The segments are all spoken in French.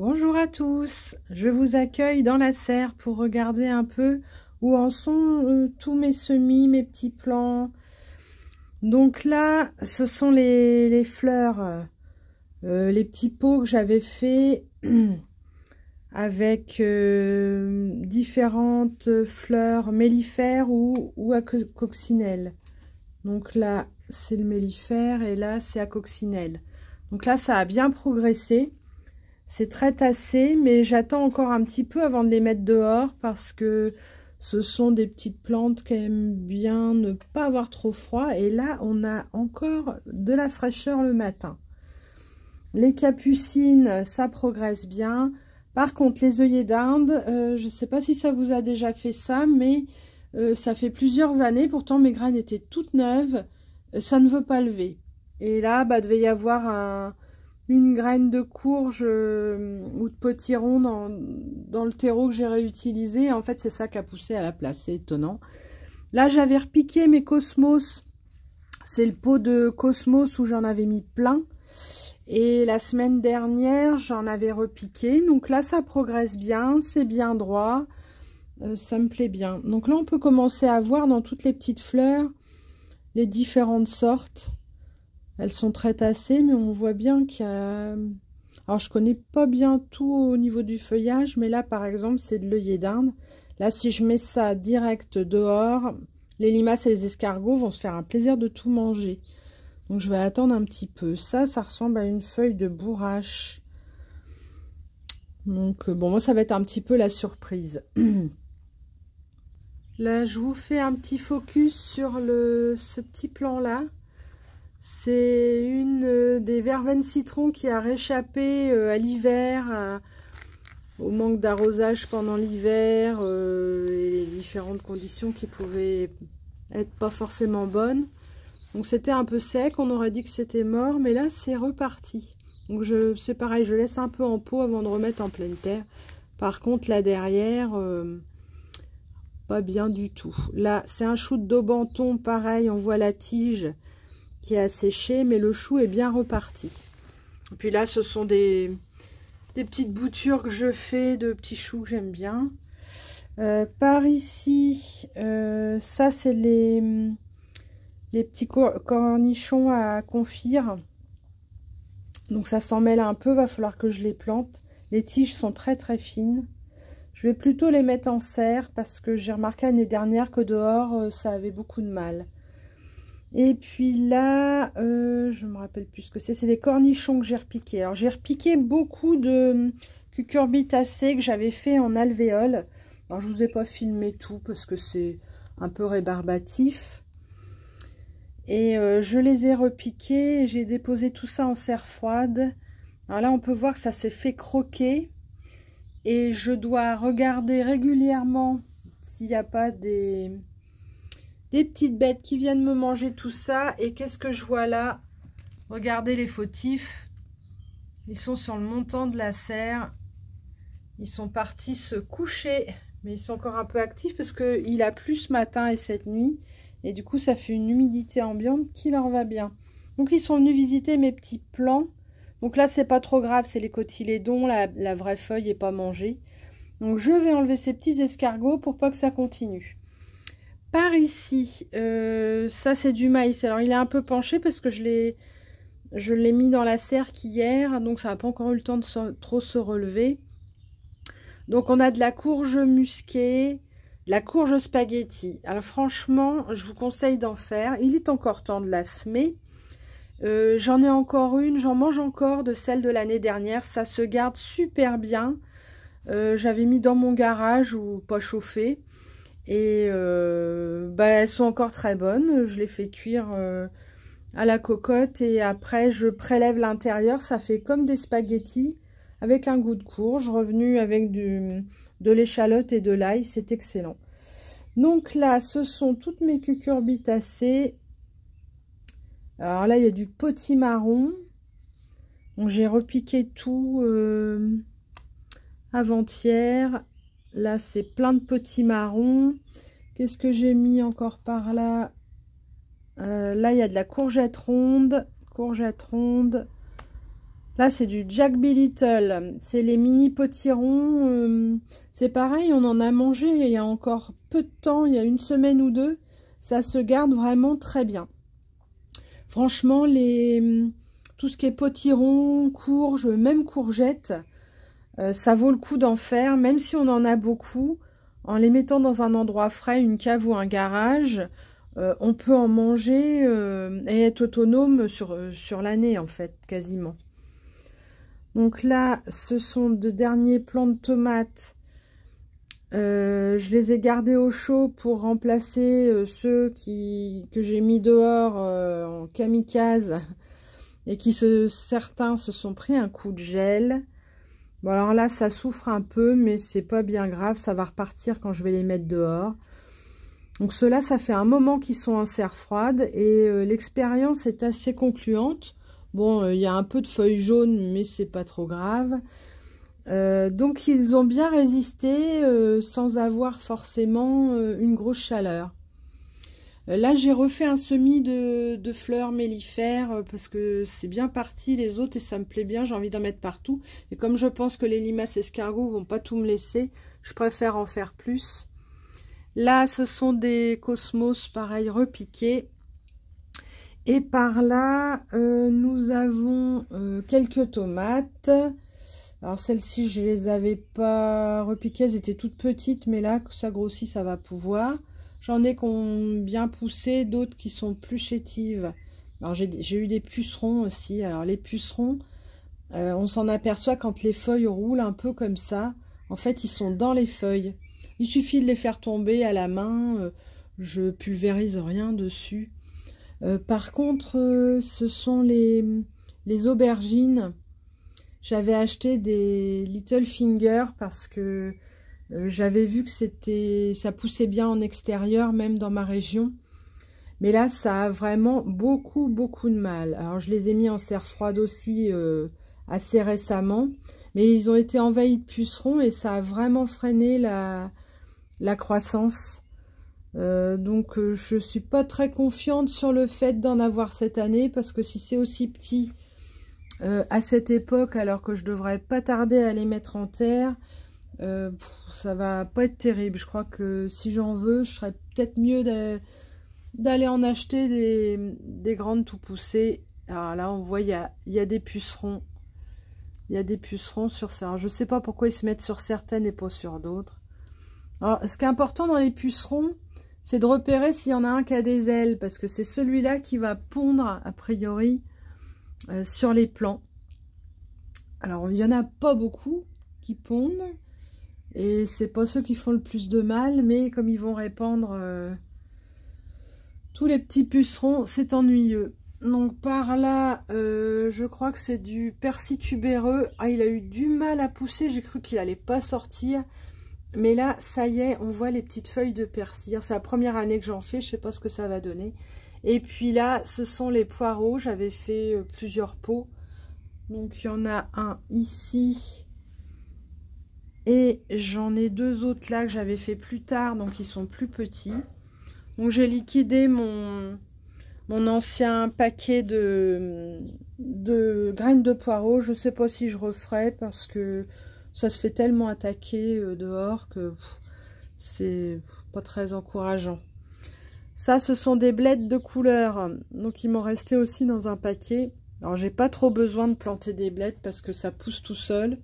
Bonjour à tous, je vous accueille dans la serre pour regarder un peu où en sont tous mes semis, mes petits plants. Donc là, ce sont les fleurs, les petits pots que j'avais fait avec différentes fleurs mellifères ou à coccinelle. Donc là, c'est le mellifère et là, c'est à coccinelle. Donc là, ça a bien progressé. C'est très tassé, mais j'attends encore un petit peu avant de les mettre dehors parce que ce sont des petites plantes qui aiment bien ne pas avoir trop froid. Et là, on a encore de la fraîcheur le matin. Les capucines, ça progresse bien. Par contre, les œillets d'Inde, je ne sais pas si ça vous a déjà fait ça, mais ça fait plusieurs années. Pourtant, mes graines étaient toutes neuves. Ça ne veut pas lever. Et là, devait y avoir une graine de courge ou de potiron dans le terreau que j'ai réutilisé. En fait, c'est ça qui a poussé à la place. C'est étonnant. Là, j'avais repiqué mes cosmos. C'est le pot de cosmos où j'en avais mis plein. Et la semaine dernière, j'en avais repiqué. Donc là, ça progresse bien. C'est bien droit. Ça me plaît bien. Donc là, on peut commencer à voir dans toutes les petites fleurs les différentes sortes. Elles sont très tassées, mais on voit bien qu'il y a... Alors, je connais pas bien tout au niveau du feuillage, mais là, par exemple, c'est de l'œillet d'Inde. Là, si je mets ça direct dehors, les limaces et les escargots vont se faire un plaisir de tout manger. Donc, je vais attendre un petit peu. Ça ressemble à une feuille de bourrache. Donc, bon, moi, ça va être un petit peu la surprise. Là, je vous fais un petit focus sur ce petit plan-là. C'est une des verveines citron qui a réchappé à l'hiver, au manque d'arrosage pendant l'hiver et les différentes conditions qui pouvaient être pas forcément bonnes. Donc c'était un peu sec, on aurait dit que c'était mort, mais là c'est reparti. Donc c'est pareil, je laisse un peu en pot avant de remettre en pleine terre. Par contre là derrière, pas bien du tout. Là c'est un chou de Daubenton, pareil, on voit la tige qui est asséché, mais le chou est bien reparti. Et puis là, ce sont des petites boutures que je fais de petits choux que j'aime bien. Par ici, ça c'est les petits cornichons à confire. Donc ça s'en mêle un peu, va falloir que je les plante. Les tiges sont très très fines. Je vais plutôt les mettre en serre parce que j'ai remarqué l'année dernière que dehors, ça avait beaucoup de mal. Et puis là, je me rappelle plus ce que c'est des cornichons que j'ai repiqués. Alors j'ai repiqué beaucoup de cucurbitacées que j'avais fait en alvéole. Alors je vous ai pas filmé tout parce que c'est un peu rébarbatif. Et je les ai repiqués, j'ai déposé tout ça en serre froide. Alors là on peut voir que ça s'est fait croquer. Et je dois regarder régulièrement s'il n'y a pas des petites bêtes qui viennent me manger tout ça. Et qu'est-ce que je vois là? Regardez les fautifs. Ils sont sur le montant de la serre. Ils sont partis se coucher. Mais ils sont encore un peu actifs parce qu'il a plu ce matin et cette nuit. Et du coup, ça fait une humidité ambiante qui leur va bien. Donc, ils sont venus visiter mes petits plants. Donc là, c'est pas trop grave. C'est les cotylédons. La vraie feuille n'est pas mangée. Donc, je vais enlever ces petits escargots pour pas que ça continue. Par ici, ça c'est du maïs. Alors il est un peu penché parce que je l'ai mis dans la serre qu'hier, donc ça n'a pas encore eu le temps de trop se relever. Donc on a de la courge musquée, de la courge spaghetti. Alors franchement, je vous conseille d'en faire. Il est encore temps de la semer. J'en ai encore une, j'en mange encore de celle de l'année dernière. Ça se garde super bien. J'avais mis dans mon garage ou pas chauffé. Et elles sont encore très bonnes. Je les fais cuire à la cocotte et après je prélève l'intérieur. Ça fait comme des spaghettis avec un goût de courge, revenu avec de l'échalote et de l'ail. C'est excellent. Donc là, ce sont toutes mes cucurbitacées. Alors là, il y a du potimarron. Donc j'ai repiqué tout avant-hier. Là, c'est plein de potimarron. Qu'est-ce que j'ai mis encore par là? Là, il y a de la courgette ronde. Là, c'est du Jack B. Little. C'est les mini potirons. C'est pareil, on en a mangé il y a encore peu de temps, il y a une semaine ou deux. Ça se garde vraiment très bien. Franchement, tout ce qui est potiron, courge, même courgettes, ça vaut le coup d'en faire, même si on en a beaucoup. En les mettant dans un endroit frais, une cave ou un garage, on peut en manger et être autonome sur l'année, en fait, quasiment. Donc là, ce sont de derniers plants de tomates. Je les ai gardés au chaud pour remplacer ceux que j'ai mis dehors en kamikaze et certains se sont pris un coup de gel. Bon, alors là, ça souffre un peu, mais c'est pas bien grave, ça va repartir quand je vais les mettre dehors. Donc ceux-là, ça fait un moment qu'ils sont en serre froide et l'expérience est assez concluante. Bon, il y a un peu de feuilles jaunes, mais c'est pas trop grave. Donc ils ont bien résisté sans avoir forcément une grosse chaleur. Là, j'ai refait un semis de fleurs mellifères parce que c'est bien parti les autres et ça me plaît bien, j'ai envie d'en mettre partout. Et comme je pense que les limaces escargots vont pas tout me laisser, je préfère en faire plus. Là, ce sont des cosmos, pareil, repiqués. Et par là, nous avons quelques tomates. Alors celles-ci, je les avais pas repiquées, elles étaient toutes petites, mais là, que ça grossit, ça va pouvoir. J'en ai qui ont bien poussé, d'autres qui sont plus chétives. Alors j'ai eu des pucerons aussi. Alors les pucerons, on s'en aperçoit quand les feuilles roulent un peu comme ça. En fait, ils sont dans les feuilles. Il suffit de les faire tomber à la main. Je pulvérise rien dessus. Par contre, ce sont les aubergines. J'avais acheté des Little Finger parce que j'avais vu que ça poussait bien en extérieur, même dans ma région. Mais là, ça a vraiment beaucoup de mal. Alors, je les ai mis en serre froide aussi assez récemment. Mais ils ont été envahis de pucerons et ça a vraiment freiné la croissance. Donc, je suis pas très confiante sur le fait d'en avoir cette année. Parce que si c'est aussi petit à cette époque, alors que je devrais pas tarder à les mettre en terre... ça va pas être terrible. Je crois que si j'en veux, je serais peut-être mieux d'aller en acheter des grandes tout poussées. Alors là, on voit, il y a des pucerons. Il y a des pucerons sur ça. Alors, je sais pas pourquoi ils se mettent sur certaines et pas sur d'autres. Alors, ce qui est important dans les pucerons, c'est de repérer s'il y en a un qui a des ailes, parce que c'est celui-là qui va pondre, a priori, sur les plants. Alors, il y en a pas beaucoup qui pondent. Et c'est pas ceux qui font le plus de mal, mais comme ils vont répandre tous les petits pucerons, c'est ennuyeux. Donc par là, je crois que c'est du persil tubéreux. Ah, il a eu du mal à pousser, j'ai cru qu'il allait pas sortir. Mais là, ça y est, on voit les petites feuilles de persil. C'est la première année que j'en fais, je sais pas ce que ça va donner. Et puis là, ce sont les poireaux, j'avais fait plusieurs pots. Donc il y en a un ici. Et j'en ai deux autres là que j'avais fait plus tard, donc ils sont plus petits. Donc j'ai liquidé mon ancien paquet de graines de poireaux. Je sais pas si je referai parce que ça se fait tellement attaquer dehors que c'est pas très encourageant. Ça, ce sont des blettes de couleur. Donc ils m'ont resté aussi dans un paquet. Alors j'ai pas trop besoin de planter des blettes parce que ça pousse tout seul.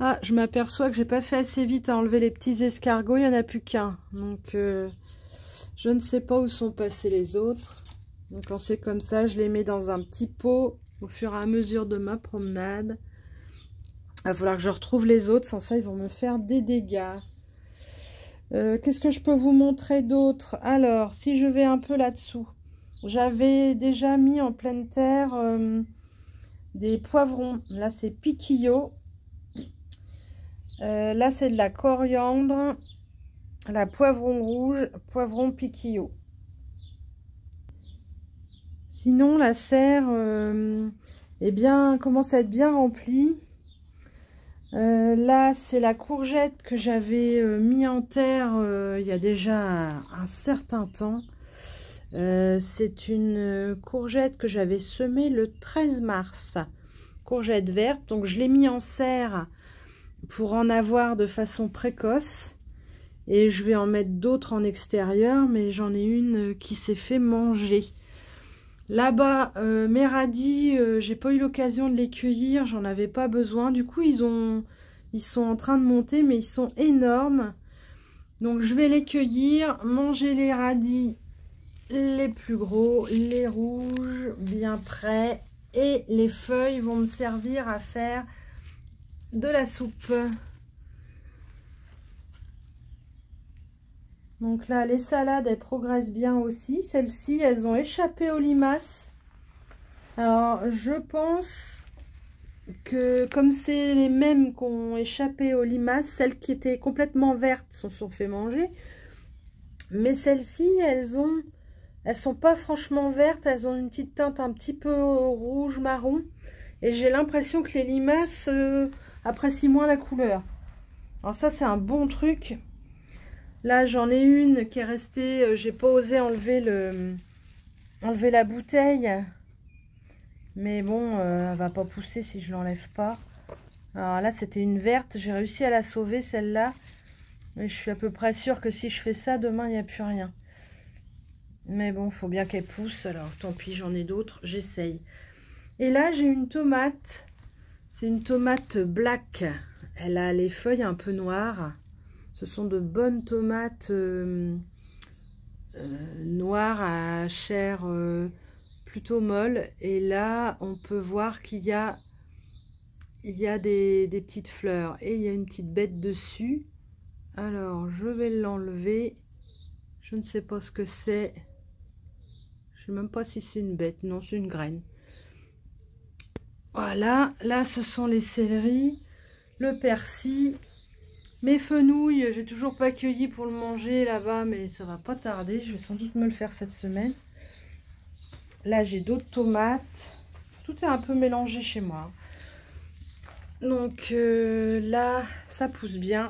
Ah, je m'aperçois que j'ai pas fait assez vite à enlever les petits escargots, il n'y en a plus qu'un. Donc, je ne sais pas où sont passés les autres. Donc, quand c'est comme ça, je les mets dans un petit pot au fur et à mesure de ma promenade. Il va falloir que je retrouve les autres, sans ça, ils vont me faire des dégâts. Qu'est-ce que je peux vous montrer d'autre? Alors, si je vais un peu là-dessous, j'avais déjà mis en pleine terre des poivrons. Là, c'est piquillo. Là, c'est de la coriandre, la poivron rouge, poivron piquillo. Sinon, la serre, eh bien, commence à être bien remplie. Là, c'est la courgette que j'avais mis en terre il y a déjà un certain temps. C'est une courgette que j'avais semée le 13 mars. courgette verte. Donc je l'ai mis en serre pour en avoir de façon précoce. Et je vais en mettre d'autres en extérieur, mais j'en ai une qui s'est fait manger. Là-bas, mes radis, j'ai pas eu l'occasion de les cueillir, j'en avais pas besoin. Du coup, ils sont en train de monter, mais ils sont énormes. Donc, je vais les cueillir, manger les radis les plus gros, les rouges, bien prêts. Et les feuilles vont me servir à faire de la soupe. Donc là, les salades, elles progressent bien aussi. Celles-ci, elles ont échappé aux limaces. Alors, je pense que comme c'est les mêmes qui ont échappé aux limaces, celles qui étaient complètement vertes se sont fait manger. Mais celles-ci, elles sont pas franchement vertes. Elles ont une petite teinte un petit peu rouge-marron. Et j'ai l'impression que les limaces apprécient moins la couleur. Alors ça, c'est un bon truc. Là, j'en ai une qui est restée, j'ai pas osé enlever la bouteille. Mais bon, elle va pas pousser si je l'enlève pas. Alors là, c'était une verte, j'ai réussi à la sauver celle-là. Mais je suis à peu près sûre que si je fais ça, demain, il n'y a plus rien. Mais bon, il faut bien qu'elle pousse, alors tant pis, j'en ai d'autres, j'essaye. Et là, j'ai une tomate. C'est une tomate black. Elle a les feuilles un peu noires. Ce sont de bonnes tomates noires à chair plutôt molle. Et là, on peut voir qu'il y a des petites fleurs. Et il y a une petite bête dessus. Alors, je vais l'enlever. Je ne sais pas ce que c'est. Je ne sais même pas si c'est une bête. Non, c'est une graine. Voilà. Là, ce sont les céleris, le persil. Mes fenouilles, j'ai toujours pas cueilli pour le manger là-bas, mais ça va pas tarder. Je vais sans doute me le faire cette semaine. Là, j'ai d'autres tomates. Tout est un peu mélangé chez moi. Donc là, ça pousse bien.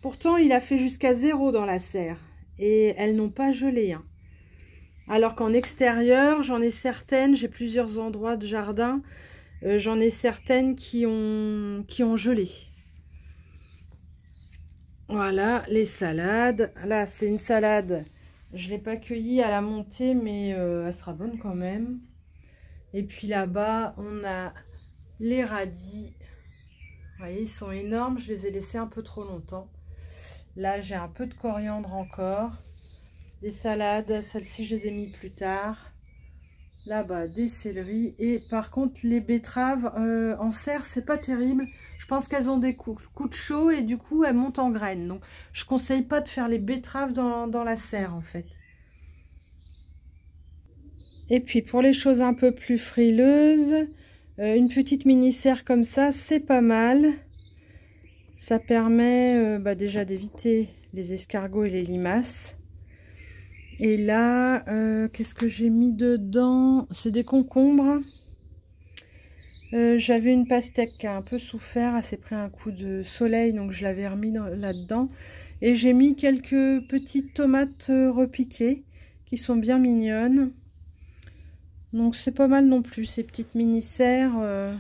Pourtant, il a fait jusqu'à 0 dans la serre. Et elles n'ont pas gelé. Hein. Alors qu'en extérieur, j'en ai certaines. J'ai plusieurs endroits de jardin. J'en ai certaines qui ont gelé. Voilà, les salades. Là, c'est une salade. Je ne l'ai pas cueillie à la montée, mais elle sera bonne quand même. Et puis là-bas, on a les radis. Vous voyez, ils sont énormes. Je les ai laissés un peu trop longtemps. Là, j'ai un peu de coriandre encore. Des salades. Celles-ci, je les ai mis plus tard. Là-bas, des céleris. Et par contre, les betteraves en serre, c'est pas terrible. Je pense qu'elles ont des coups de chaud et du coup, elles montent en graines. Donc, je conseille pas de faire les betteraves dans la serre, en fait. Et puis, pour les choses un peu plus frileuses, une petite mini-serre comme ça, c'est pas mal. Ça permet déjà d'éviter les escargots et les limaces. Et là, qu'est-ce que j'ai mis dedans? C'est des concombres. J'avais une pastèque qui a un peu souffert. Elle s'est pris un coup de soleil, donc je l'avais remis là-dedans. Et j'ai mis quelques petites tomates repiquées qui sont bien mignonnes. Donc c'est pas mal non plus, ces petites mini-serres.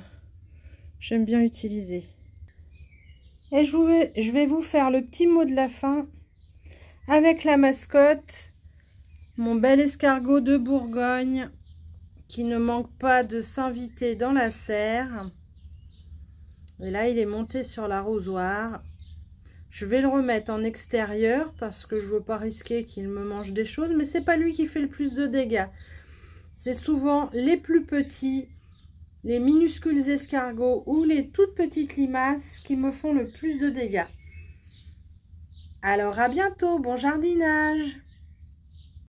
J'aime bien utiliser. Et je vais vous faire le petit mot de la fin avec la mascotte. Mon bel escargot de Bourgogne qui ne manque pas de s'inviter dans la serre. Et là, il est monté sur l'arrosoir. Je vais le remettre en extérieur parce que je ne veux pas risquer qu'il me mange des choses. Mais c'est pas lui qui fait le plus de dégâts. C'est souvent les plus petits, les minuscules escargots ou les toutes petites limaces qui me font le plus de dégâts. Alors à bientôt, bon jardinage!